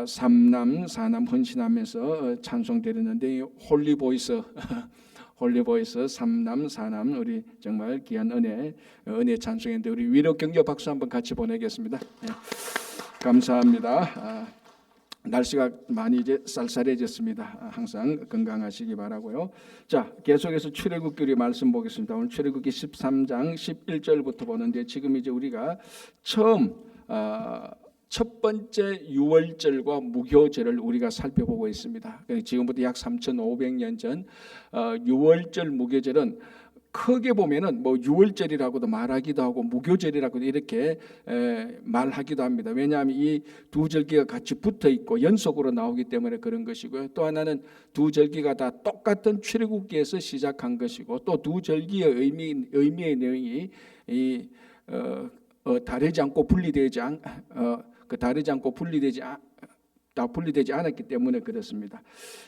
삼남 사남 헌신하면서 찬송 드렸는데 홀리보이스 홀리보이스 삼남 사남 우리 정말 귀한 은혜 찬송인데 우리 위로 격려 박수 한번 같이 보내겠습니다. 네. 감사합니다. 날씨가 많이 이제 쌀쌀해졌습니다. 항상 건강하시기 바라고요. 자, 계속해서 출애굽기 우리 말씀 보겠습니다. 오늘 출애굽기 13장 11절부터 보는데 지금 이제 우리가 처음 첫 번째 유월절과 무교절을 우리가 살펴보고 있습니다. 지금부터 약 3,500년 전 유월절 무교절은 크게 보면은 뭐 유월절이라고도 말하기도 하고 무교절이라고도 이렇게 말하기도 합니다. 왜냐하면 이 두 절기가 같이 붙어 있고 연속으로 나오기 때문에 그런 것이고요. 또 하나는 두 절기가 다 똑같은 출애굽기에서 시작한 것이고 또 두 절기의 의미의 내용이 다르지 않고 분리되지 않았기 때문에 그렇습니다.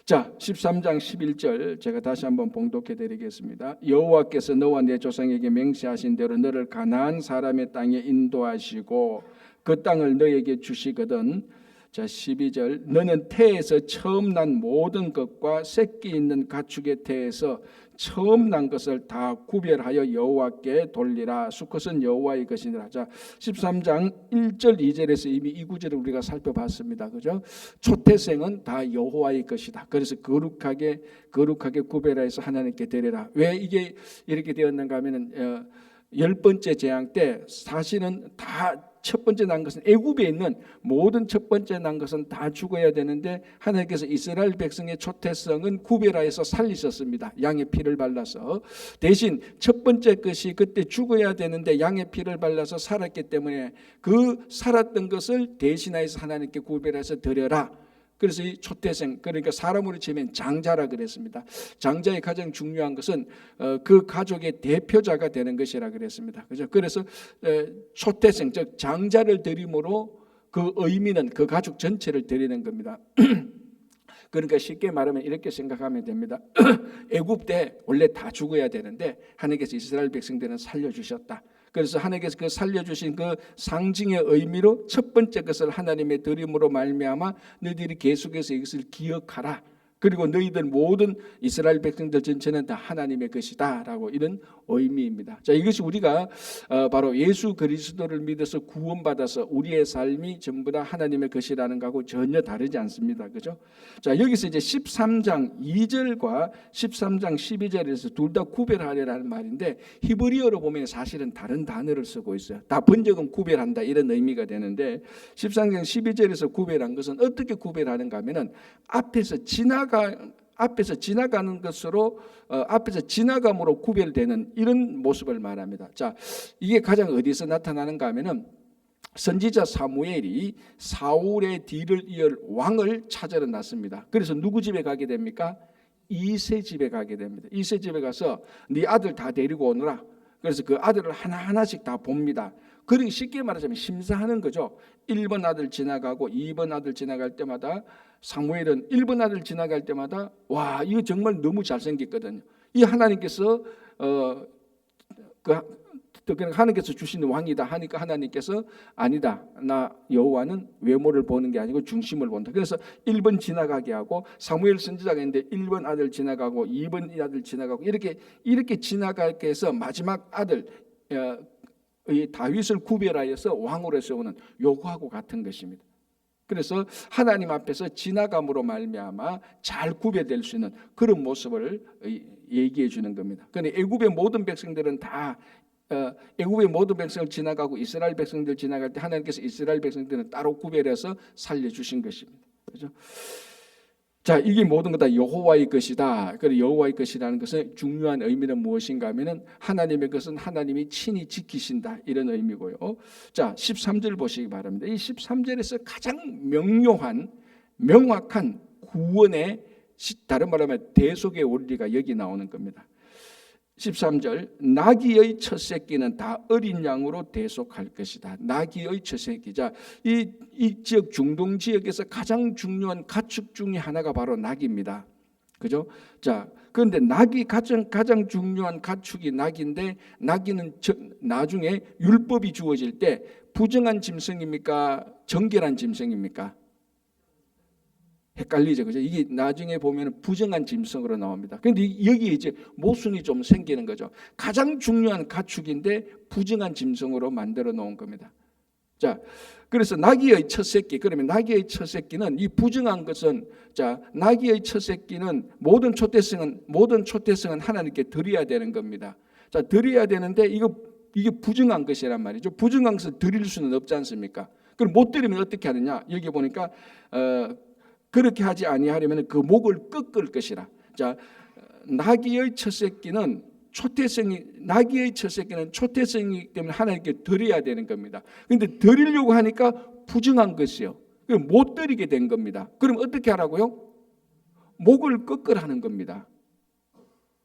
자, 13장 11절 제가 다시 한번 봉독해 드리겠습니다. 여호와께서 너와 내 조상에게 맹세하신 대로 너를 가나안 사람의 땅에 인도하시고 그 땅을 너에게 주시거든. 자, 12절 너는 태에서 처음 난 모든 것과 새끼 있는 가축의 태에서 처음 난 것을 다 구별하여 여호와께 돌리라. 수컷은 여호와의 것이니라. 자, 13장 1절 2절에서 이미 이 구절을 우리가 살펴봤습니다. 그죠? 초태생은 다 여호와의 것이다. 그래서 거룩하게 구별해서 하나님께 드리라. 왜 이게 이렇게 되었는가 하면은 10번째 재앙 때 사실은 다 첫 번째 난 것은 애굽에 있는 모든 첫 번째 난 것은 다 죽어야 되는데 하나님께서 이스라엘 백성의 초태성은 구별하여서 살리셨습니다. 양의 피를 발라서. 대신 첫 번째 것이 그때 죽어야 되는데 양의 피를 발라서 살았기 때문에 그 살았던 것을 대신하여서 하나님께 구별해서 드려라. 그래서 이 초태생, 그러니까 사람으로 치면 장자라 그랬습니다. 장자의 가장 중요한 것은 그 가족의 대표자가 되는 것이라 그랬습니다. 그죠? 그래서 초태생, 즉 장자를 드림으로 그 의미는 그 가족 전체를 드리는 겁니다. 그러니까 쉽게 말하면 이렇게 생각하면 됩니다. 애굽 때 원래 다 죽어야 되는데 하나님께서 이스라엘 백성들은 살려주셨다. 그래서 하나님께서 그 살려주신 그 상징의 의미로 첫 번째 것을 하나님의 드림으로 말미암아 너희들이 계속해서 이것을 기억하라. 그리고 너희들 모든 이스라엘 백성들 전체는 다 하나님의 것이다 라고 이런 의미입니다. 자, 이것이 우리가 바로 예수 그리스도를 믿어서 구원받아서 우리의 삶이 전부 다 하나님의 것이라는 것하고 전혀 다르지 않습니다. 그죠? 자, 여기서 이제 13장 2절과 13장 12절에서 둘 다 구별하려라는 말인데 히브리어로 보면 사실은 다른 단어를 쓰고 있어요. 다 번역은 구별한다 이런 의미가 되는데 13장 12절에서 구별한 것은 어떻게 구별하는가 하면은 앞에서 지나가는 것으로 앞에서 지나감으로 구별되는 이런 모습을 말합니다. 자, 이게 가장 어디서 나타나는가 하면은 선지자 사무엘이 사울의 뒤를 이을 왕을 찾으러 났습니다. 그래서 누구 집에 가게 됩니까? 이세 집에 가게 됩니다. 이세 집에 가서 네 아들 다 데리고 오너라. 그래서 그 아들을 하나하나씩 다 봅니다. 그리고 쉽게 말하자면 심사하는 거죠. 1번 아들 지나가고 2번 아들 지나갈 때마다 사무엘은 1번 아들 지나갈 때마다 와, 이거 정말 너무 잘생겼거든요. 이 하나님께서 하나님께서 주시는 왕이다 하니까 하나님께서 아니다. 나 여호와는 외모를 보는 게 아니고 중심을 본다. 그래서 1번 지나가게 하고 사무엘 선지자가 있는데 1번 아들 지나가고 2번 아들 지나가고 이렇게 지나가게 해서 마지막 아들 이 다윗을 구별하여서 왕으로 세우는 요구하고 같은 것입니다. 그래서 하나님 앞에서 지나감으로 말미암아 잘 구별될 수 있는 그런 모습을 얘기해 주는 겁니다. 그런데 애굽의 모든 백성들은 다 애굽의 모든 백성을 지나가고 이스라엘 백성들 지나갈 때 하나님께서 이스라엘 백성들은 따로 구별해서 살려주신 것입니다. 그렇죠? 자, 이게 모든 것 다 여호와의 것이다. 그리고 여호와의 것이라는 것은 중요한 의미는 무엇인가 하면은 하나님의 것은 하나님이 친히 지키신다 이런 의미고요. 자, 13절 보시기 바랍니다. 이 13절에서 가장 명확한 구원의 다른 말로 하면 대속의 원리가 여기 나오는 겁니다. 13절 나귀의 첫 새끼는 다 어린 양으로 대속할 것이다. 나귀의 첫 새끼. 자, 이 지역 중동 지역에서 가장 중요한 가축 중에 하나가 바로 나귀입니다. 그죠? 자, 그런데 낙이 가장 중요한 가축이 낙인데 낙이는 나중에 율법이 주어질 때 부정한 짐승입니까? 정결한 짐승입니까? 헷갈리죠, 그죠? 이게 나중에 보면 부정한 짐승으로 나옵니다. 그런데 여기에 이제 모순이 좀 생기는 거죠. 가장 중요한 가축인데 부정한 짐승으로 만들어 놓은 겁니다. 자, 그래서 나귀의 첫 새끼, 그러면 나귀의 첫 새끼는 이 부정한 것은, 자, 나귀의 첫 새끼는 모든 초태성은 하나님께 드려야 되는 겁니다. 자, 드려야 되는데 이게 부정한 것이란 말이죠. 부정한 것을 드릴 수는 없지 않습니까? 그럼 못 드리면 어떻게 하느냐? 여기 보니까 그렇게 하지 아니하려면 그 목을 꺾을 것이라. 자, 나귀의 첫 새끼는 초태성이기 때문에 하나님께 드려야 되는 겁니다. 그런데 드리려고 하니까 부정한 것이요. 그럼 못 드리게 된 겁니다. 그럼 어떻게 하라고요? 목을 꺾으라는 겁니다.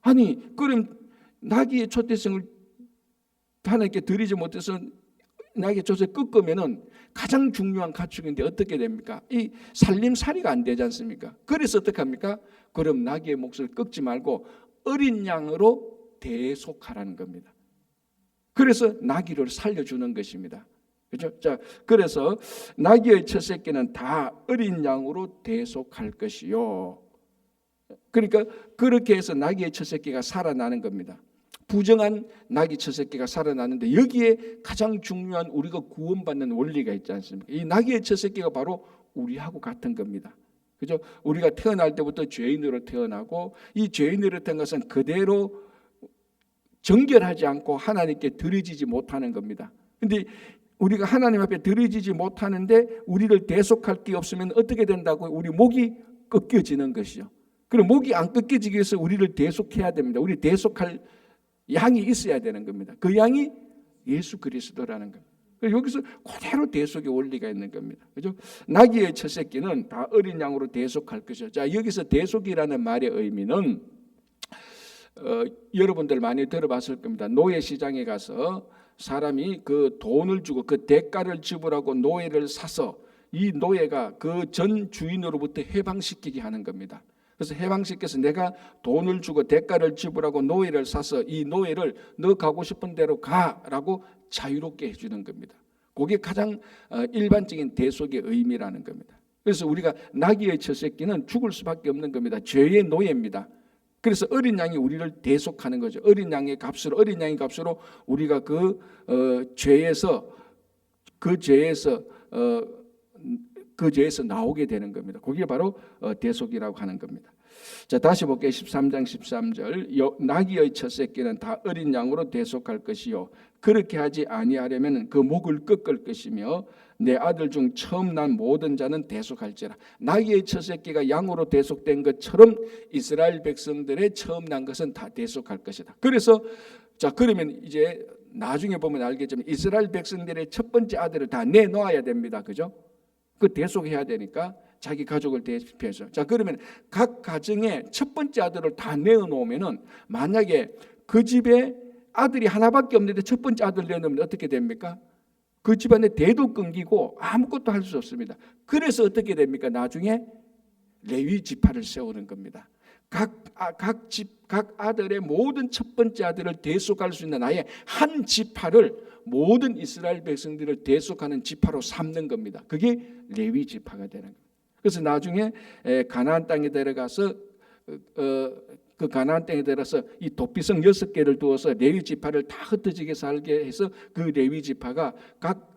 아니, 그럼 나귀의 초태성을 하나님께 드리지 못해서 나귀의 초태성을 꺾으면은 가장 중요한 가축인데 어떻게 됩니까? 이 살림살이가 안 되지 않습니까? 그래서 어떻게 합니까? 그럼 나귀의 몫을 꺾지 말고 어린 양으로 대속하라는 겁니다. 그래서 나귀를 살려주는 것입니다. 그렇죠? 자, 그래서 나귀의 첫 새끼는 다 어린 양으로 대속할 것이요. 그러니까 그렇게 해서 나귀의 첫 새끼가 살아나는 겁니다. 부정한 나귀 첫 새끼가 살아나는데 여기에 가장 중요한 우리가 구원받는 원리가 있지 않습니까? 이 나귀의 첫 새끼가 바로 우리하고 같은 겁니다. 그죠? 우리가 태어날 때부터 죄인으로 태어나고 이 죄인으로 태어난 것은 그대로 정결하지 않고 하나님께 드려지지 못하는 겁니다. 그런데 우리가 하나님 앞에 드려지지 못하는데 우리를 대속할 게 없으면 어떻게 된다고요? 우리 목이 꺾여지는 것이죠. 그럼 목이 안 꺾여지기 위해서 우리를 대속해야 됩니다. 우리 대속할 양이 있어야 되는 겁니다. 그 양이 예수 그리스도라는 겁니다. 여기서 그대로 대속의 원리가 있는 겁니다. 그죠? 나귀의 첫 새끼는 다 어린 양으로 대속할 것이죠. 자, 여기서 대속이라는 말의 의미는 여러분들 많이 들어봤을 겁니다. 노예 시장에 가서 사람이 그 돈을 주고 그 대가를 지불하고 노예를 사서 이 노예가 그 전 주인으로부터 해방시키게 하는 겁니다. 그래서 해방시켜서 내가 돈을 주고 대가를 지불하고 노예를 사서 이 노예를 너 가고 싶은 대로 가라고 자유롭게 해주는 겁니다. 그게 가장 일반적인 대속의 의미라는 겁니다. 그래서 우리가 나귀의 첫 새끼는 죽을 수밖에 없는 겁니다. 죄의 노예입니다. 그래서 어린 양이 우리를 대속하는 거죠. 어린 양의 값으로 우리가 그 죄에서 나오게 되는 겁니다. 그게 바로 대속이라고 하는 겁니다. 자, 다시 볼게요. 13장 13절. 나귀의 첫 새끼는 다 어린 양으로 대속할 것이요 그렇게 하지 아니하려면 그 목을 꺾을 것이며 내 아들 중 처음 난 모든 자는 대속할지라. 나귀의 첫 새끼가 양으로 대속된 것처럼 이스라엘 백성들의 처음 난 것은 다 대속할 것이다. 그래서 자, 그러면 이제 나중에 보면 알겠지만 이스라엘 백성들의 첫 번째 아들을 다 내놓아야 됩니다. 그죠? 그 대속해야 되니까 자기 가족을 대표해서. 자, 그러면 각 가정의 첫 번째 아들을 다 내어놓으면은 만약에 그 집에 아들이 하나밖에 없는데 첫 번째 아들 내놓으면 어떻게 됩니까? 그 집안의 대도 끊기고 아무것도 할 수 없습니다. 그래서 어떻게 됩니까? 나중에 레위 지파를 세우는 겁니다. 각 아들의 모든 첫 번째 아들을 대속할 수 있는 아예 한 지파를 모든 이스라엘 백성들을 대속하는 지파로 삼는 겁니다. 그게 레위 지파가 되는 겁니다. 그래서 나중에 가나안 땅에 들어가서 그 가나안 땅에 들어서 이 도피성 6개를 두어서 레위 지파를 다 흩어지게 살게 해서 그 레위 지파가 각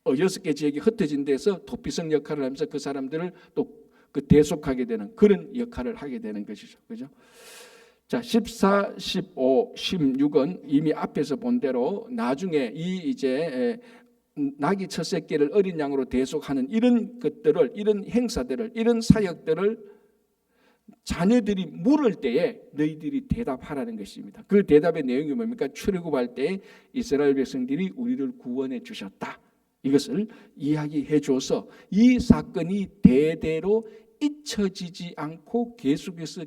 6개 지역이 흩어진 데서 도피성 역할을 하면서 그 사람들을 또 그 대속하게 되는 그런 역할을 하게 되는 것이죠. 그죠? 자, 14, 15, 16은 이미 앞에서 본 대로 나중에 이 이제 나귀 첫 새끼를 어린 양으로 대속하는 이런 것들을, 이런 행사들을, 이런 사역들을 자녀들이 물을 때에 너희들이 대답하라는 것입니다. 그 대답의 내용이 뭡니까? 출애굽할 때 이스라엘 백성들이 우리를 구원해 주셨다. 이것을 이야기해 줘서 이 사건이 대대로 잊혀지지 않고 계속해서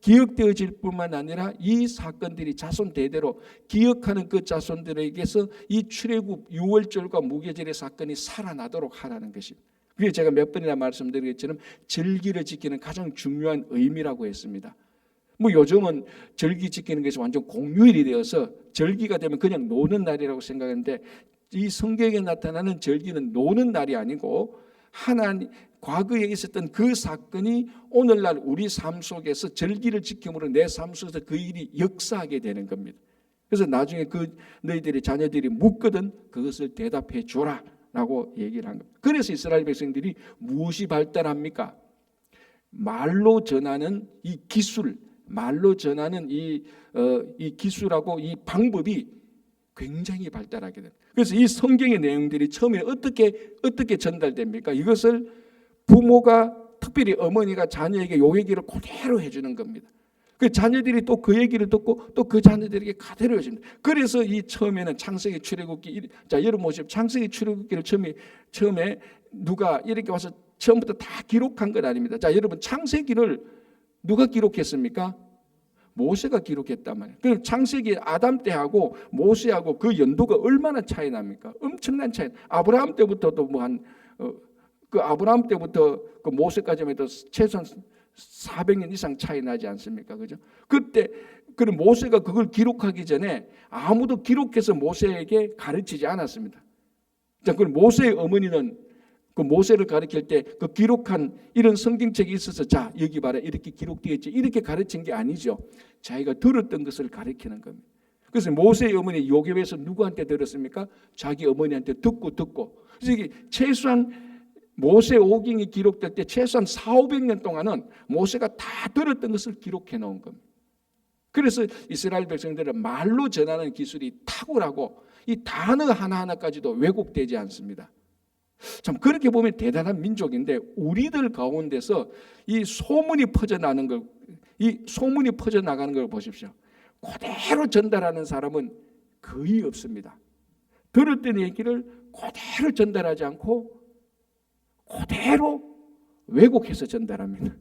기억되어질 뿐만 아니라 이 사건들이 자손 대대로 기억하는 그 자손들에게서 이 출애굽 유월절과 무교절의 사건이 살아나도록 하라는 것입니다. 그게 제가 몇 번이나 말씀드리겠지만 절기를 지키는 가장 중요한 의미라고 했습니다. 뭐 요즘은 절기 지키는 것이 완전 공휴일이 되어서 절기가 되면 그냥 노는 날이라고 생각하는데 이 성경에 나타나는 절기는 노는 날이 아니고 하나님 과거에 있었던 그 사건이 오늘날 우리 삶 속에서 절기를 지킴으로 내 삶 속에서 그 일이 역사하게 되는 겁니다. 그래서 나중에 그 너희들의 자녀들이 묻거든 그것을 대답해 주라라고 얘기를 한 겁니다. 그래서 이스라엘 백성들이 무엇이 발달합니까? 말로 전하는 이 기술, 말로 전하는 이 기술하고 이 방법이 굉장히 발달하게 됩니다. 그래서 이 성경의 내용들이 처음에 어떻게 전달됩니까? 이것을 부모가 특별히 어머니가 자녀에게 요 얘기를 그대로 해주는 겁니다. 그 자녀들이 또 그 얘기를 듣고 또 그 자녀들에게 그대로 해줍니다. 그래서 이 처음에는 창세기 출애굽기, 자 여러분 보시면 창세기 출애굽기를 처음에 누가 이렇게 와서 처음부터 다 기록한 건 아닙니다. 자 여러분 창세기를 누가 기록했습니까? 모세가 기록했단 말이에요. 그럼 창세기 아담 때하고 모세하고 그 연도가 얼마나 차이 납니까? 엄청난 차이. 아브라함 때부터도 그 아브라함 때부터 그 모세까지만 해도 최소한 400년 이상 차이 나지 않습니까? 그죠? 그때 그럼 모세가 그걸 기록하기 전에 아무도 기록해서 모세에게 가르치지 않았습니다. 자, 그럼 모세의 어머니는 그 모세를 가르칠 때 그 기록한 이런 성경책이 있어서 자 여기 봐라 이렇게 기록되어 있지 이렇게 가르친 게 아니죠. 자기가 들었던 것을 가르치는 겁니다. 그래서 모세의 어머니 요괴에서 누구한테 들었습니까? 자기 어머니한테 듣고 그래서 이게 최소한 모세 오경이 기록될 때 최소한 400~500년 동안은 모세가 다 들었던 것을 기록해 놓은 겁니다. 그래서 이스라엘 백성들은 말로 전하는 기술이 탁월하고 이 단어 하나하나까지도 왜곡되지 않습니다. 참 그렇게 보면 대단한 민족인데 우리들 가운데서 이 소문이 퍼져나가는 걸 보십시오. 그대로 전달하는 사람은 거의 없습니다. 들었던 얘기를 그대로 전달하지 않고 그대로 왜곡해서 전달합니다.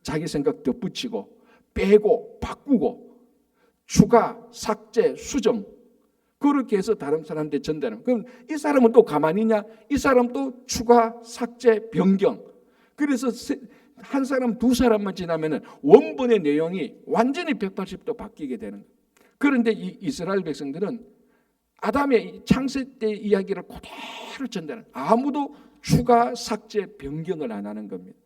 자기 생각 덧붙이고 빼고 바꾸고 추가, 삭제, 수정 그렇게 해서 다른 사람한테 전달하면 그럼 이 사람은 또 가만히 있냐? 이 사람 또 추가, 삭제, 변경. 그래서 한 사람, 두 사람만 지나면은 원본의 내용이 완전히 180도 바뀌게 되는 거예요. 그런데 이 이스라엘 백성들은 아담의 창세 때 이야기를 그대로 전달하는 아무도 추가, 삭제, 변경을 안 하는 겁니다.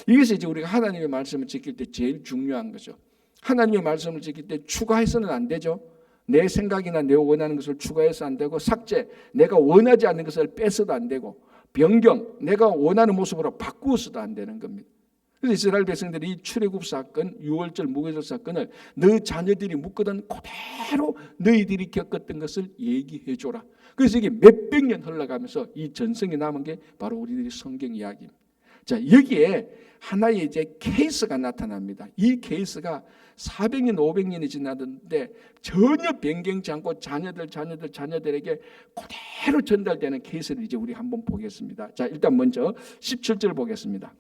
이것이 이제 우리가 하나님의 말씀을 지킬 때 제일 중요한 거죠. 하나님의 말씀을 지킬 때 추가해서는 안 되죠. 내 생각이나 내가 원하는 것을 추가해서 안 되고 삭제, 내가 원하지 않는 것을 빼서도 안 되고 변경, 내가 원하는 모습으로 바꾸어서도 안 되는 겁니다. 그래서 이스라엘 백성들이 이 출애굽 사건, 유월절 무교절 사건을 너 자녀들이 묻거든 그대로 너희들이 겪었던 것을 얘기해 줘라. 그래서 이게 몇백 년 흘러가면서 이 전성이 남은 게 바로 우리들의 성경 이야기입니다. 자, 여기에 하나의 이제 케이스가 나타납니다. 이 케이스가 400년, 500년이 지났는데 전혀 변경치 않고 자녀들에게 그대로 전달되는 케이스를 이제 우리 한번 보겠습니다. 자, 일단 먼저 17절 보겠습니다.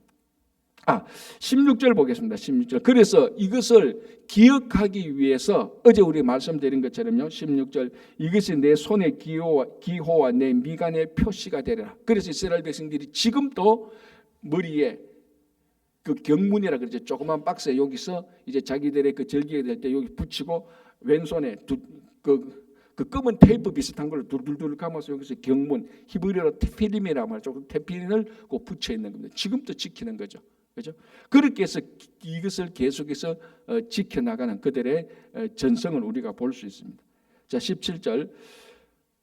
16절 보겠습니다. 16절. 그래서 이것을 기억하기 위해서 어제 우리 말씀드린 것처럼요. 16절. 이것이 내 손의 기호와 내 미간의 표시가 되리라. 그래서 이스라엘 백성들이 지금도 머리에 그 경문이라 그러죠. 조그만 박스에 여기서 이제 자기들의 그 절기가 될 때 여기 붙이고 왼손에 그 검은 테이프 비슷한 걸 둘둘둘 감아서 여기서 경문, 히브리어로 테피림이라고 말하죠. 테피림을 꼭 붙여 있는 겁니다. 지금도 지키는 거죠. 그렇죠? 그렇게 해서 이것을 계속해서 지켜나가는 그들의 전성을 우리가 볼 수 있습니다. 자, 17절.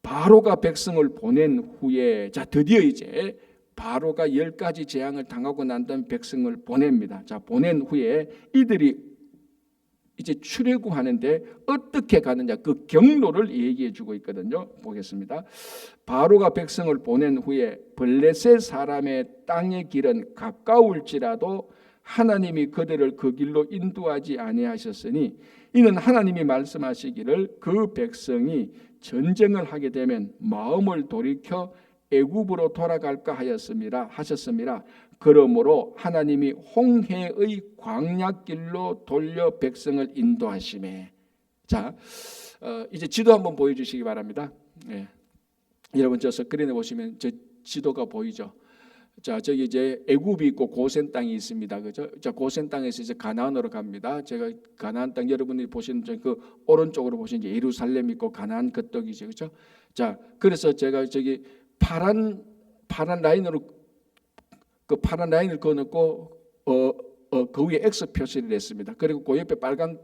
바로가 백성을 보낸 후에 자 드디어 이제 바로가 10가지 재앙을 당하고 난 다음 백성을 보냅니다. 자, 보낸 후에 이들이 이제 출애굽하는데 어떻게 가느냐 그 경로를 얘기해 주고 있거든요. 보겠습니다. 바로가 백성을 보낸 후에 블레셋 사람의 땅의 길은 가까울지라도 하나님이 그들을 그 길로 인도하지 아니하셨으니 이는 하나님이 말씀하시기를 그 백성이 전쟁을 하게 되면 마음을 돌이켜 애굽으로 돌아갈까 하셨습니다. 그러므로 하나님이 홍해의 광야길로 돌려 백성을 인도하시매. 자, 이제 지도 한번 보여주시기 바랍니다. 예. 여러분 저 스크린에 보시면 저 지도가 보이죠. 자, 저기 이제 애굽이 있고 고센 땅이 있습니다. 그죠? 자, 고센 땅에서 이제 가나안으로 갑니다. 제가 가나안 땅 여러분들이 보시는 그 오른쪽으로 보시는 이제 예루살렘 있고 가나안 그 떡이죠. 그죠? 자, 그래서 제가 저기 파란 라인으로 그 파란 라인을 그어놓고 그 위에 X 표시를 했습니다. 그리고 그 옆에 빨간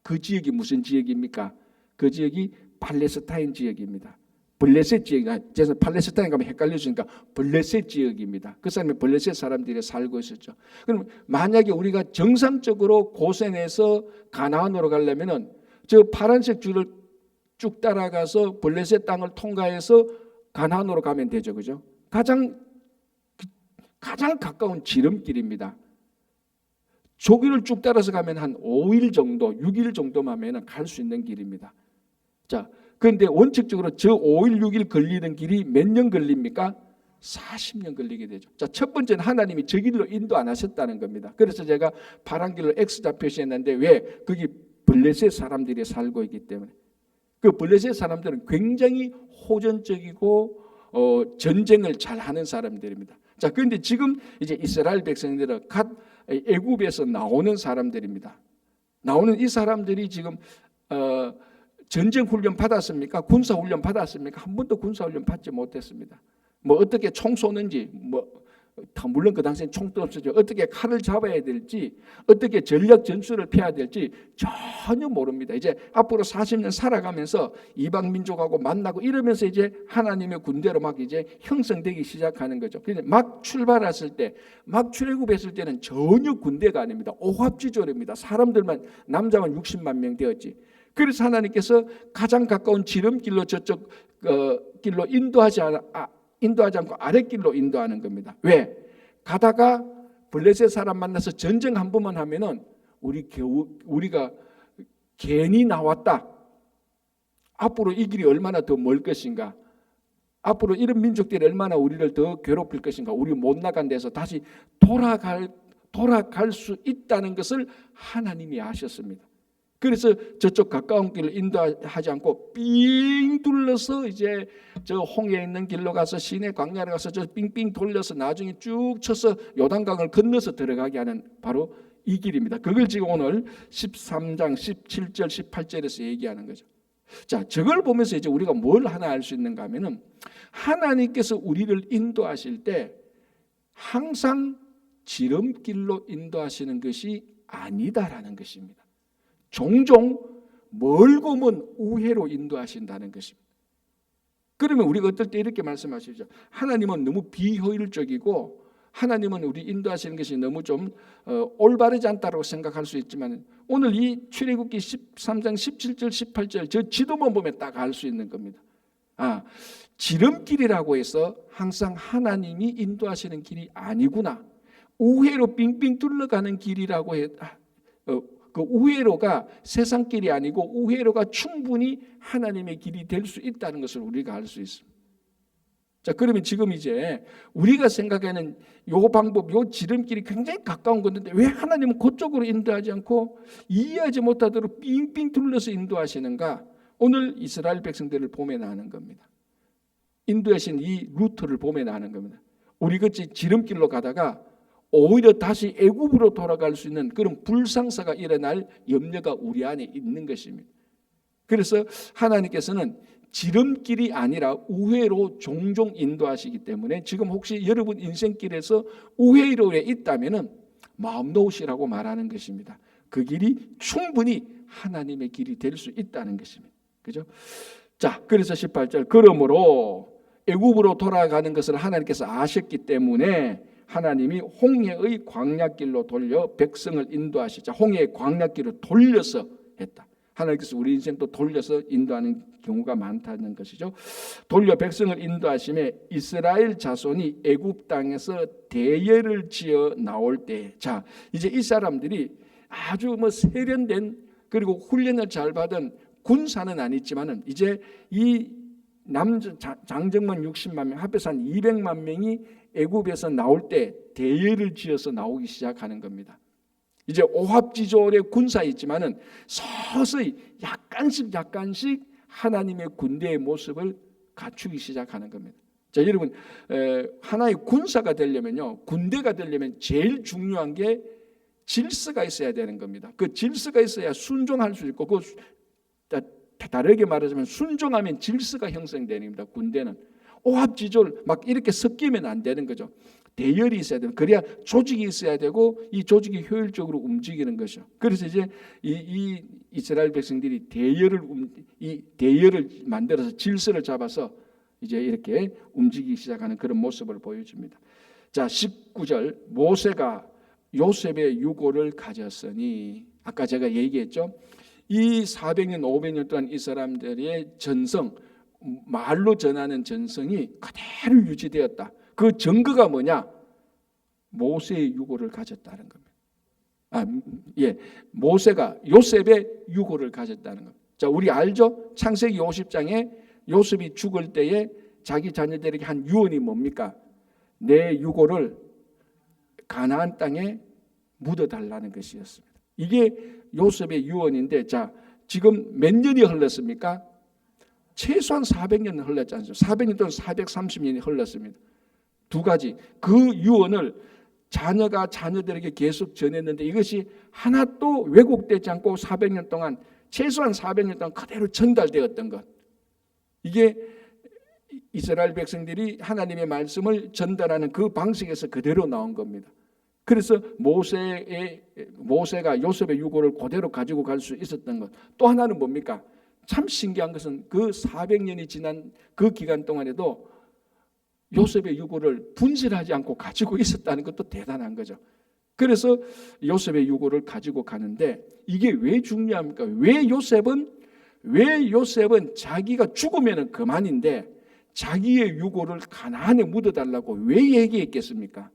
그 지역이 무슨 지역입니까? 그 지역이 팔레스타인 지역입니다. 블레셋 지역이 그래서 팔레스타인 가면 헷갈려지니까 블레셋 지역입니다. 그 사람이 블레셋 사람들이 살고 있었죠. 그럼 만약에 우리가 정상적으로 고센에서 가나안으로 가려면은 저 파란색 줄을 쭉 따라가서 블레셋 땅을 통과해서 가나안으로 가면 되죠, 그죠? 가장 가까운 지름길입니다. 조기를 쭉 따라서 가면 한 5일 정도, 6일 정도만 갈 수 있는 길입니다. 자, 그런데 원칙적으로 저 5일, 6일 걸리는 길이 몇 년 걸립니까? 40년 걸리게 되죠. 자, 첫 번째는 하나님이 저 길로 인도 안 하셨다는 겁니다. 그래서 제가 파란 길로 X자 표시했는데 왜? 거기 블레셋 사람들이 살고 있기 때문에. 그 블레셋 사람들은 굉장히 호전적이고 전쟁을 잘하는 사람들입니다. 자, 그런데 지금 이제 이스라엘 백성들은 갓 애굽에서 나오는 사람들입니다. 나오는 이 사람들이 지금 전쟁 훈련 받았습니까? 군사 훈련 받았습니까? 한 번도 군사 훈련 받지 못했습니다. 뭐 어떻게 총 쏘는지, 물론 그 당시엔 총도 없었죠. 어떻게 칼을 잡아야 될지, 어떻게 전략 전술을 펴야 될지 전혀 모릅니다. 이제 앞으로 40년 살아가면서 이방 민족하고 만나고 이러면서 이제 하나님의 군대로 막 이제 형성되기 시작하는 거죠. 그래서 막 출발했을 때, 막 출애굽했을 때는 전혀 군대가 아닙니다. 오합지졸입니다. 사람들만 남자만 60만 명 되었지. 그래서 하나님께서 가장 가까운 지름길로 저쪽 길로 인도하지 않고 아랫길로 인도하는 겁니다. 왜? 가다가 블레셋 사람 만나서 전쟁 한 번만 하면은 우리가 괜히 나왔다. 앞으로 이 길이 얼마나 더 멀 것인가? 앞으로 이런 민족들이 얼마나 우리를 더 괴롭힐 것인가? 우리 못 나간 데서 다시 돌아갈 수 있다는 것을 하나님이 아셨습니다. 그래서 저쪽 가까운 길을 인도하지 않고 삥 둘러서 이제 저 홍해에 있는 길로 가서 시내 광야로 가서 저 삥삥 돌려서 나중에 쭉 쳐서 요단강을 건너서 들어가게 하는 바로 이 길입니다. 그걸 지금 오늘 13장 17절 18절에서 얘기하는 거죠. 자, 저걸 보면서 이제 우리가 뭘 하나 알 수 있는가 하면은 하나님께서 우리를 인도하실 때 항상 지름길로 인도하시는 것이 아니다라는 것입니다. 종종 멀고 먼 우회로 인도하신다는 것입니다. 그러면 우리가 어떨 때 이렇게 말씀하시죠. 하나님은 너무 비효율적이고 하나님은 우리 인도하시는 것이 너무 좀 올바르지 않다고 생각할 수 있지만 오늘 이 출애굽기 13장 17절 18절 저 지도만 보면 딱 알 수 있는 겁니다. 지름길이라고 해서 항상 하나님이 인도하시는 길이 아니구나. 우회로 빙빙 둘러가는 길이라고 그 우회로가 세상 길이 아니고 우회로가 충분히 하나님의 길이 될 수 있다는 것을 우리가 알 수 있습니다. 자, 그러면 지금 이제 우리가 생각하는 요 방법, 요 지름길이 굉장히 가까운 건데 왜 하나님은 그쪽으로 인도하지 않고 이해하지 못하도록 빙빙 둘러서 인도하시는가? 오늘 이스라엘 백성들을 보면 아는 겁니다. 인도하신 이 루트를 보면 아는 겁니다. 우리 같이 지름길로 가다가 오히려 다시 애굽으로 돌아갈 수 있는 그런 불상사가 일어날 염려가 우리 안에 있는 것입니다. 그래서 하나님께서는 지름길이 아니라 우회로 종종 인도하시기 때문에 지금 혹시 여러분 인생길에서 우회로에 있다면은 마음 놓으시라고 말하는 것입니다. 그 길이 충분히 하나님의 길이 될 수 있다는 것입니다. 그죠? 자, 그래서 18절 그러므로 애굽으로 돌아가는 것을 하나님께서 아셨기 때문에 하나님이 홍해의 광야길로 돌려 백성을 인도하시자. 홍해의 광야길을 돌려서 했다. 하나님께서 우리 인생도 돌려서 인도하는 경우가 많다는 것이죠. 돌려 백성을 인도하심에 이스라엘 자손이 애굽 땅에서 대예를 지어 나올 때, 자 이제 이 사람들이 아주 세련된 그리고 훈련을 잘 받은 군사는 아니지만은 이제 이 장정만 60만 명, 합해서 한 200만 명이 애굽에서 나올 때 대예를 지어서 나오기 시작하는 겁니다. 이제 오합지졸의 군사이지만은 서서히 약간씩 하나님의 군대의 모습을 갖추기 시작하는 겁니다. 자, 여러분 하나의 군사가 되려면요, 군대가 되려면 제일 중요한 게 질서가 있어야 되는 겁니다. 그 질서가 있어야 순종할 수 있고, 다르게 말하자면 순종하면 질서가 형성되는 겁니다. 군대는 오합지졸 막 이렇게 섞이면 안 되는 거죠. 대열이 있어야 되고, 그래야 조직이 있어야 되고 이 조직이 효율적으로 움직이는 것이죠. 그래서 이제 이 이스라엘 백성들이 대열을 만들어서 질서를 잡아서 이제 이렇게 움직이기 시작하는 그런 모습을 보여줍니다. 자, 19절, 모세가 요셉의 유고를 가졌으니, 아까 제가 얘기했죠. 이 400년 500년 동안 이 사람들의 전성, 말로 전하는 전성이 그대로 유지되었다. 그 증거가 뭐냐? 모세의 유고를 가졌다는 겁니다. 모세가 요셉의 유고를 가졌다는 겁니다. 자, 우리 알죠? 창세기 50장에 요셉이 죽을 때에 자기 자녀들에게 한 유언이 뭡니까? 내 유고를 가나안 땅에 묻어달라는 것이었습니다. 이게 요셉의 유언인데, 자, 지금 몇 년이 흘렀습니까? 최소한 400년 흘렀지 않습니까? 400년 또는 430년이 흘렀습니다. 두 가지. 그 유언을 자녀가 자녀들에게 계속 전했는데 이것이 하나도 왜곡되지 않고 400년 동안, 최소한 400년 동안 그대로 전달되었던 것. 이게 이스라엘 백성들이 하나님의 말씀을 전달하는 그 방식에서 그대로 나온 겁니다. 그래서 모세가 요셉의 유고를 그대로 가지고 갈 수 있었던 것. 또 하나는 뭡니까? 참 신기한 것은 그 400년이 지난 그 기간 동안에도 요셉의 유고를 분실하지 않고 가지고 있었다는 것도 대단한 거죠. 그래서 요셉의 유고를 가지고 가는데 이게 왜 중요합니까? 왜 요셉은 자기가 죽으면 그만인데 자기의 유고를 가나안에 묻어달라고 왜 얘기했겠습니까?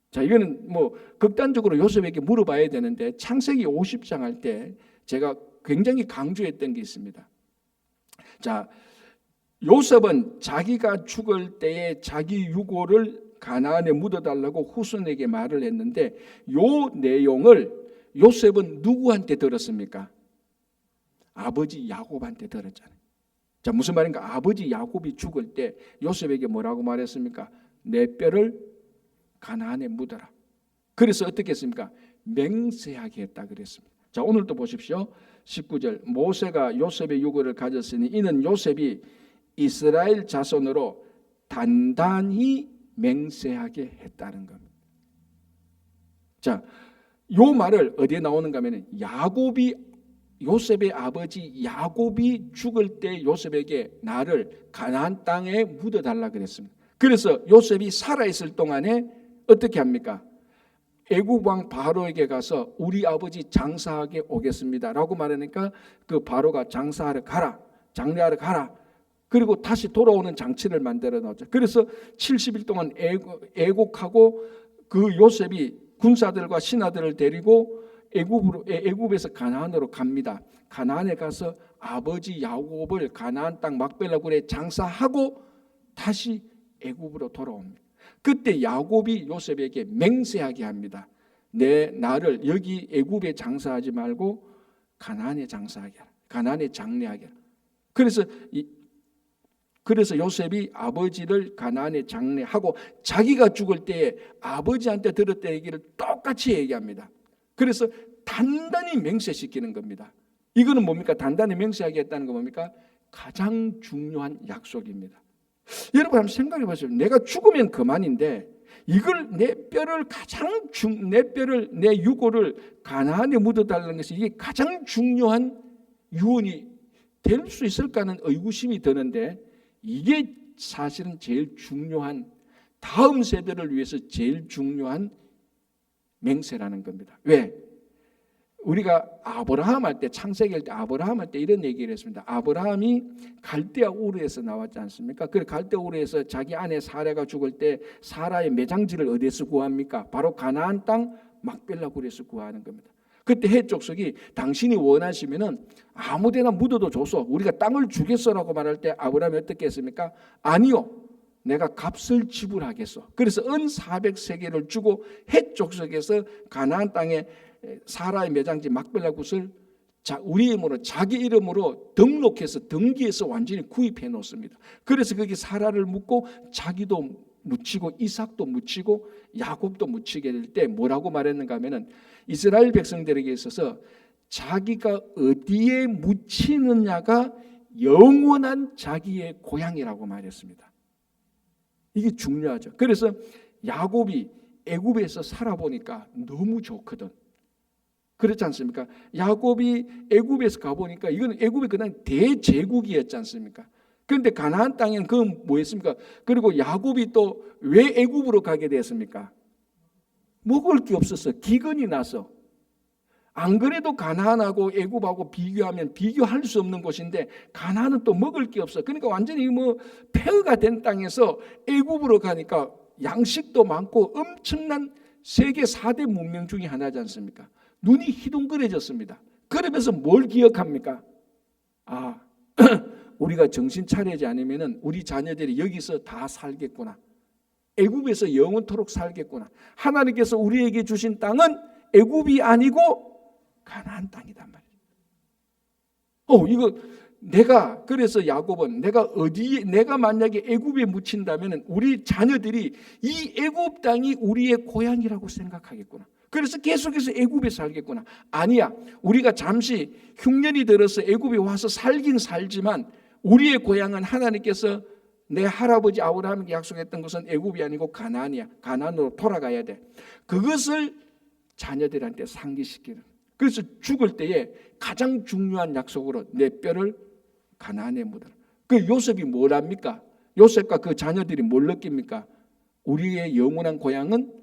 자, 이거는 뭐 극단적으로 요셉에게 물어봐야 되는데, 창세기 50장 할 때 제가 굉장히 강조했던 게 있습니다. 자, 요셉은 자기가 죽을 때에 자기 유고를 가나안에 묻어달라고 후손에게 말을 했는데, 요 내용을 요셉은 누구한테 들었습니까? 아버지 야곱한테 들었잖아요. 자, 무슨 말인가? 아버지 야곱이 죽을 때 요셉에게 뭐라고 말했습니까? 내 뼈를 가나안에 묻어라. 그래서 어떻게 했습니까? 맹세하게 했다 그랬습니다. 자, 오늘도 보십시오. 19절, 모세가 요셉의 유고를 가졌으니 이는 요셉이 이스라엘 자손으로 단단히 맹세하게 했다는 겁니다. 자, 요 말을 어디에 나오는가 하면 요셉의 아버지 야곱이 죽을 때 요셉에게 나를 가나안 땅에 묻어달라 그랬습니다. 그래서 요셉이 살아있을 동안에 어떻게 합니까? 애굽 왕 바로에게 가서 우리 아버지 장사하게 오겠습니다 라고 말하니까 그 바로가 장사하러 가라, 장례하러 가라. 그리고 다시 돌아오는 장치를 만들어 놓죠. 그래서 70일 동안 애곡하고 그 요셉이 군사들과 신하들을 데리고 애굽에서 가나안으로 갑니다. 가나안에 가서 아버지 야곱을 가나안 땅 막벨라 굴에 장사하고 다시 애굽으로 돌아옵니다. 그때 야곱이 요셉에게 맹세하게 합니다. 나를 여기 애굽에 장사하지 말고 가나안에 장사하게 하라. 가나안에 장례하게 하라. 그래서 요셉이 아버지를 가나안에 장례하고 자기가 죽을 때에 아버지한테 들었던 얘기를 똑같이 얘기합니다. 그래서 단단히 맹세시키는 겁니다. 이거는 뭡니까? 단단히 맹세하게 했다는 거 뭡니까? 가장 중요한 약속입니다. 여러분 한번 생각해 보세요. 내가 죽으면 그만인데 이걸 내 유고를 가나안에 묻어달라는 것이 이게 가장 중요한 유언이 될 수 있을까 하는 의구심이 드는데, 이게 사실은 제일 중요한, 다음 세대를 위해서 제일 중요한 맹세라는 겁니다. 왜? 우리가 아브라함 할 때, 창세기 할 때 아브라함 할 때 이런 얘기를 했습니다. 아브라함이 갈대아 우르에서 나왔지 않습니까? 그 갈대아 우르에서 자기 아내 사라가 죽을 때 사라의 매장지를 어디에서 구합니까? 바로 가나안 땅 막벨라 굴에서 구하는 겁니다. 그때 해족속이 당신이 원하시면은 아무데나 묻어도 줘서 우리가 땅을 주겠어라고 말할 때 아브라함이 어떻게 했습니까? 아니요, 내가 값을 지불하겠어. 그래서 은 400세겔을 주고 해족속에서 가나안 땅에 사라의 매장지 막벨라 굿을 우리 이름으로, 자기 이름으로 등록해서 등기해서 완전히 구입해 놓습니다. 그래서 거기 사라를 묻고 자기도 묻히고 이삭도 묻히고 야곱도 묻히게 될 때 뭐라고 말했는가 하면은, 이스라엘 백성들에게 있어서 자기가 어디에 묻히느냐가 영원한 자기의 고향이라고 말했습니다. 이게 중요하죠. 그래서 야곱이 애굽에서 살아보니까 너무 좋거든. 그렇지 않습니까? 야곱이 애굽에서 가보니까 이건 애굽이 그냥 대제국이었지 않습니까? 그런데 가나안 땅에는 그건 뭐였습니까? 그리고 야곱이 또 왜 애굽으로 가게 됐습니까? 먹을 게 없었어. 기근이 나서. 안 그래도 가나안하고 애굽하고 비교하면 비교할 수 없는 곳인데 가나안은 또 먹을 게 없어. 그러니까 완전히 폐허가 된 땅에서 애굽으로 가니까 양식도 많고 엄청난 세계 4대 문명 중에 하나지 않습니까? 눈이 희둥그레졌습니다. 그러면서 뭘 기억합니까? 우리가 정신 차리지 않으면 우리 자녀들이 여기서 다 살겠구나. 애굽에서 영원토록 살겠구나. 하나님께서 우리에게 주신 땅은 애굽이 아니고 가나안 땅이단 말이에요. 이거 그래서 야곱은 내가 만약에 애굽에 묻힌다면 우리 자녀들이 이 애굽 땅이 우리의 고향이라고 생각하겠구나. 그래서 계속해서 애굽에 살겠구나. 아니야. 우리가 잠시 흉년이 들어서 애굽에 와서 살긴 살지만 우리의 고향은 하나님께서 내 할아버지 아브라함에게 약속했던 것은 애굽이 아니고 가나안이야. 가나안으로 돌아가야 돼. 그것을 자녀들한테 상기시키는. 그래서 죽을 때에 가장 중요한 약속으로 내 뼈를 가나안에 묻어라. 그 요셉이 뭘 합니까? 요셉과 그 자녀들이 뭘 느낍니까? 우리의 영원한 고향은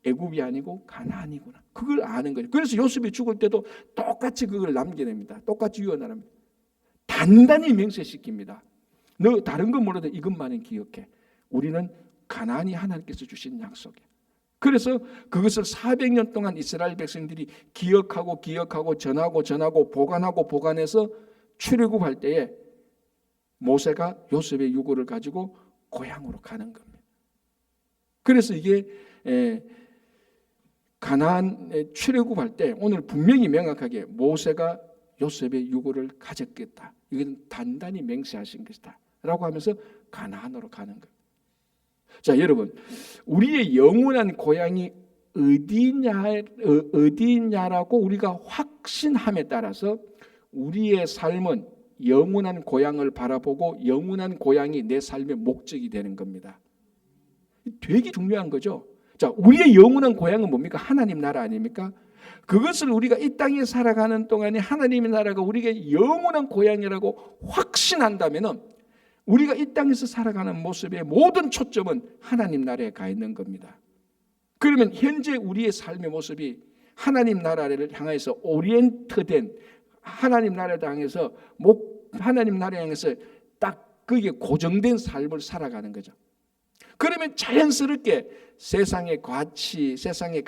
애굽이 아니고 가나안이구나. 그걸 아는 거예요. 그래서 요셉이 죽을 때도 똑같이 그걸 남겨냅니다. 똑같이 유언합니다. 단단히 맹세시킵니다. 너 다른 건 몰라도 이것만은 기억해. 우리는 가나안이 하나님께서 주신 약속이야. 그래서 그것을 400년 동안 이스라엘 백성들이 기억하고 전하고 보관해서 출애굽할 때에 모세가 요셉의 유고를 가지고 고향으로 가는 겁니다. 그래서 이게 가나안에 출애굽할 때 오늘 분명히 명확하게 모세가 요셉의 유고를 가졌겠다. 이건 단단히 맹세하신 것이다. 라고 하면서 가나안으로 가는 거예요. 자, 여러분, 우리의 영원한 고향이 어디냐라고 우리가 확신함에 따라서 우리의 삶은 영원한 고향을 바라보고 영원한 고향이 내 삶의 목적이 되는 겁니다. 되게 중요한 거죠. 자, 우리의 영원한 고향은 뭡니까? 하나님 나라 아닙니까? 그것을 우리가 이 땅에 살아가는 동안에 하나님의 나라가 우리에게 영원한 고향이라고 확신한다면 우리가 이 땅에서 살아가는 모습의 모든 초점은 하나님 나라에 가 있는 겁니다. 그러면 현재 우리의 삶의 모습이 하나님 나라를 향해서 오리엔트된 하나님 나라를 향해서 하나님 나라를 향해서 딱 그게 고정된 삶을 살아가는 거죠. 그러면 자연스럽게 세상의 가치, 세상의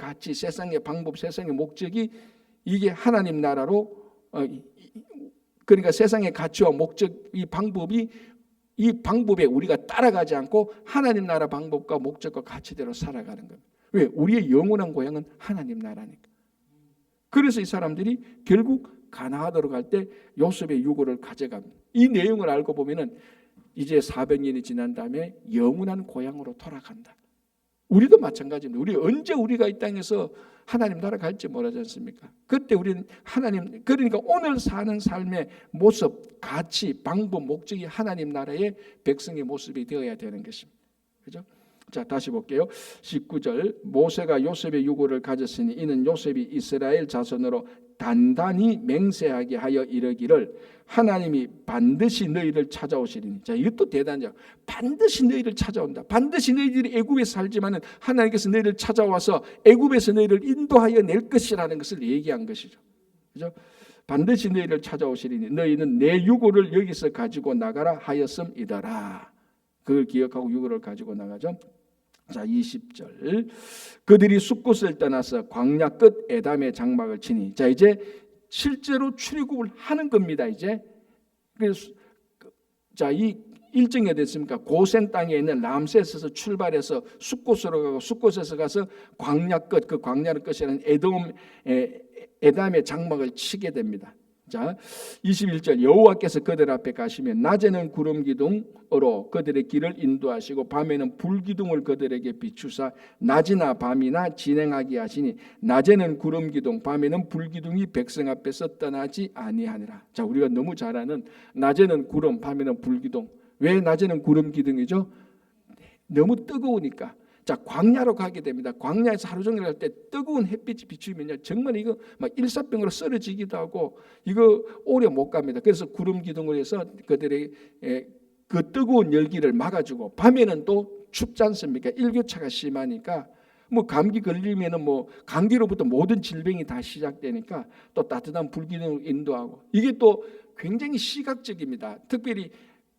방법, 세상의 목적이 이게 하나님 나라로 그러니까 세상의 가치와 목적 이 방법에 우리가 따라가지 않고 하나님 나라 방법과 목적과 가치대로 살아가는 겁니다. 왜? 우리의 영원한 고향은 하나님 나라니까. 그래서 이 사람들이 결국 가나안으로 갈 때 요셉의 유고를 가져갑니다. 이 내용을 알고 보면은 이제 400년이 지난 다음에 영원한 고향으로 돌아간다. 우리도 마찬가지입니다. 우리가 이 땅에서 하나님 나라 갈지 모르지 않습니까? 그때 우리는 그러니까 오늘 사는 삶의 모습, 가치, 방법, 목적이 하나님 나라의 백성의 모습이 되어야 되는 것입니다. 그죠? 자, 다시 볼게요. 19절. 모세가 요셉의 유고를 가졌으니 이는 요셉이 이스라엘 자손으로 단단히 맹세하게 하여 이르기를 하나님이 반드시 너희를 찾아오시리니. 자, 이것도 대단하죠. 반드시 너희를 찾아온다. 반드시 너희들이 애굽에 살지만은 하나님께서 너희를 찾아와서 애굽에서 너희를 인도하여 낼 것이라는 것을 얘기한 것이죠. 그죠? 반드시 너희를 찾아오시리니 너희는 내 유고를 여기서 가지고 나가라 하였음이더라. 그걸 기억하고 유고를 가지고 나가죠. 자, 20절. 그들이 숫곳을 떠나서 광야 끝 에담의 장막을 치니. 자, 이제 실제로 출애굽을 하는 겁니다. 이제 그래서 자, 이 일정이 어땠습니까? 고센 땅에 있는 람세스에서 출발해서 숫곳으로 가고 숫곳에서 가서 광야 끝, 그 광야의 끝이라는 에담의 장막을 치게 됩니다. 자, 21절 여호와께서 그들 앞에 가시면 낮에는 구름 기둥으로 그들의 길을 인도하시고 밤에는 불 기둥을 그들에게 비추사 낮이나 밤이나 진행하게 하시니 낮에는 구름 기둥 밤에는 불 기둥이 백성 앞에서 떠나지 아니하니라. 자, 우리가 너무 잘 아는 낮에는 구름 밤에는 불 기둥. 왜 낮에는 구름 기둥이죠? 너무 뜨거우니까. 자, 광야로 가게 됩니다. 광야에서 하루 종일 할 때 뜨거운 햇빛이 비추면요 정말 이거 막 일사병으로 쓰러지기도 하고 이거 오래 못 갑니다. 그래서 구름 기둥을 해서 그들의 그 뜨거운 열기를 막아주고 밤에는 또 춥지 않습니까? 일교차가 심하니까 뭐 감기 걸리면은 뭐 감기로부터 모든 질병이 다 시작되니까 또 따뜻한 불기둥을 인도하고 이게 또 굉장히 시각적입니다. 특별히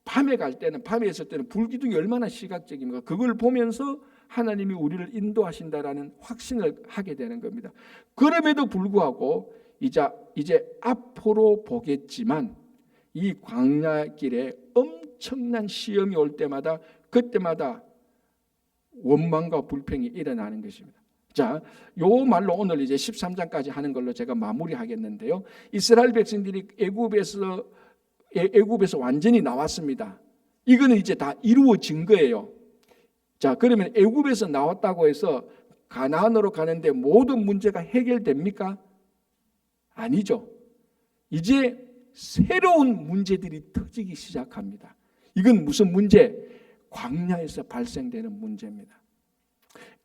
밤에 갈 때는 밤에 있을 때는 불기둥이 얼마나 시각적입니까? 그걸 보면서 하나님이 우리를 인도하신다라는 확신을 하게 되는 겁니다. 그럼에도 불구하고 이제 앞으로 보겠지만 이 광야길에 엄청난 시험이 올 때마다 그때마다 원망과 불평이 일어나는 것입니다. 자, 요 말로 오늘 이제 13장까지 하는 걸로 제가 마무리하겠는데요. 이스라엘 백성들이 애굽에서 완전히 나왔습니다. 이거는 이제 다 이루어진 거예요. 자, 그러면 애굽에서 나왔다고 해서 가나안으로 가는데 모든 문제가 해결됩니까? 아니죠. 이제 새로운 문제들이 터지기 시작합니다. 이건 무슨 문제? 광야에서 발생되는 문제입니다.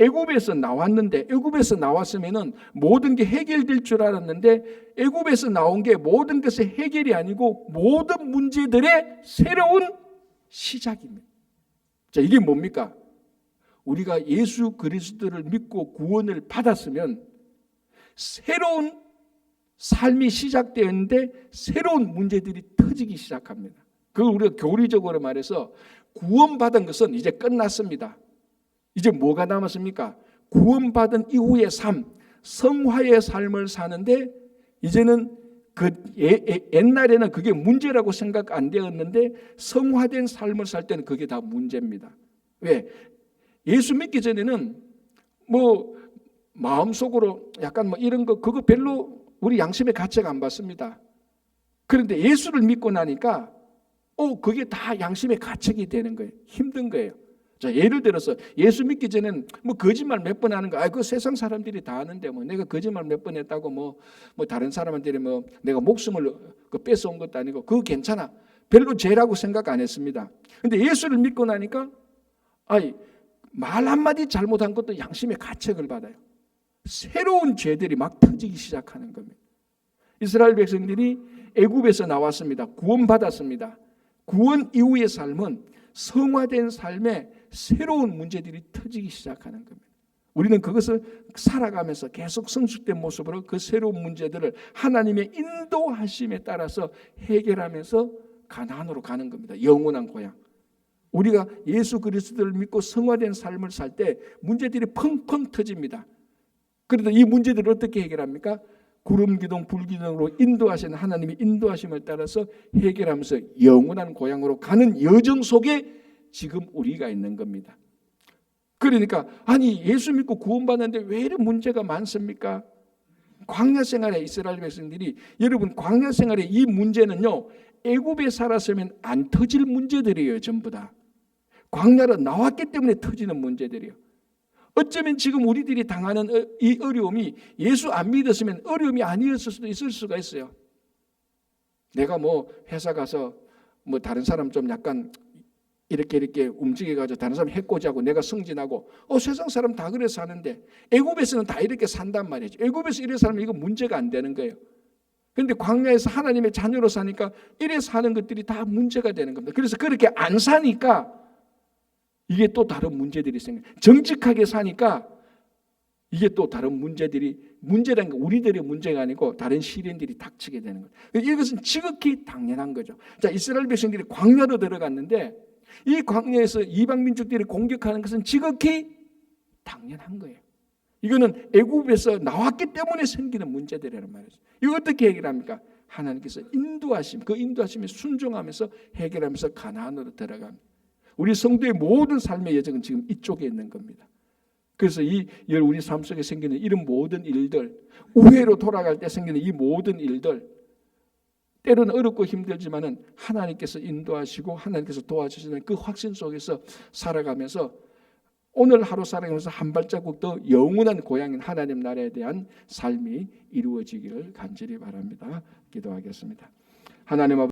애굽에서 나왔는데 애굽에서 나왔으면은 모든 게 해결될 줄 알았는데 애굽에서 나온 게 모든 것의 해결이 아니고 모든 문제들의 새로운 시작입니다. 자, 이게 뭡니까? 우리가 예수 그리스도를 믿고 구원을 받았으면 새로운 삶이 시작되었는데 새로운 문제들이 터지기 시작합니다. 그걸 우리가 교리적으로 말해서 구원받은 것은 이제 끝났습니다. 이제 뭐가 남았습니까? 구원받은 이후의 삶, 성화의 삶을 사는데 이제는 옛날에는 그게 문제라고 생각 안 되었는데 성화된 삶을 살 때는 그게 다 문제입니다. 왜? 예수 믿기 전에는 뭐 마음속으로 약간 뭐 이런 거 그거 별로 우리 양심의 가치가 안 받습니다. 그런데 예수를 믿고 나니까 그게 다 양심의 가책이 되는 거예요. 힘든 거예요. 자, 예를 들어서 예수 믿기 전에는 뭐 거짓말 몇 번 하는 거, 그 세상 사람들이 다 아는데 뭐 내가 거짓말 몇 번 했다고 뭐 다른 사람한테 뭐 내가 목숨을 뺏어온 것도 아니고 그거 괜찮아. 별로 죄라고 생각 안 했습니다. 근데 예수를 믿고 나니까 말 한마디 잘못한 것도 양심의 가책을 받아요. 새로운 죄들이 막 터지기 시작하는 겁니다. 이스라엘 백성들이 애굽에서 나왔습니다. 구원받았습니다. 구원 이후의 삶은 성화된 삶에 새로운 문제들이 터지기 시작하는 겁니다. 우리는 그것을 살아가면서 계속 성숙된 모습으로 그 새로운 문제들을 하나님의 인도하심에 따라서 해결하면서 가나안으로 가는 겁니다. 영원한 고향. 우리가 예수 그리스도를 믿고 성화된 삶을 살 때 문제들이 펑펑 터집니다. 그런데 이 문제들을 어떻게 해결합니까? 구름기둥, 불기둥으로 인도하시는 하나님의 인도하심을 따라서 해결하면서 영원한 고향으로 가는 여정 속에 지금 우리가 있는 겁니다. 그러니까 예수 믿고 구원받는데 왜 이런 문제가 많습니까? 광야 생활의 이스라엘 백성들이 여러분 광야 생활의 이 문제는요 애굽에 살았으면 안 터질 문제들이에요. 전부 다 광야로 나왔기 때문에 터지는 문제들이에요. 어쩌면 지금 우리들이 당하는 이 어려움이 예수 안 믿었으면 어려움이 아니었을 수도 있을 수가 있어요. 내가 뭐 회사 가서 뭐 다른 사람 좀 약간 이렇게 움직여가지고 다른 사람 해코지하고 내가 승진하고 세상 사람 다 그래서 사는데 애굽에서는 다 이렇게 산단 말이죠. 애굽에서 이래 살면 이거 문제가 안 되는 거예요. 그런데 광야에서 하나님의 자녀로 사니까 이래 사는 것들이 다 문제가 되는 겁니다. 그래서 그렇게 안 사니까 이게 또 다른 문제들이 생겨요. 정직하게 사니까 이게 또 다른 문제라는 게 우리들의 문제가 아니고 다른 시련들이 닥치게 되는 거예요. 이것은 지극히 당연한 거죠. 자, 이스라엘 백성들이 광야로 들어갔는데 이 광야에서 이방 민족들이 공격하는 것은 지극히 당연한 거예요. 이거는 애굽에서 나왔기 때문에 생기는 문제들이란 말이죠. 이거 어떻게 해결합니까? 하나님께서 인도하심, 그 인도하심에 순종하면서 해결하면서 가나안으로 들어갑니다. 우리 성도의 모든 삶의 여정은 지금 이쪽에 있는 겁니다. 그래서 우리 삶 속에 생기는 이런 모든 일들, 우회로 돌아갈 때 생기는 이 모든 일들, 때로는 어렵고 힘들지만은 하나님께서 인도하시고 하나님께서 도와주시는 그 확신 속에서 살아가면서 오늘 하루 살아가면서 한 발자국 더 영원한 고향인 하나님 나라에 대한 삶이 이루어지기를 간절히 바랍니다. 기도하겠습니다. 하나님 아버지,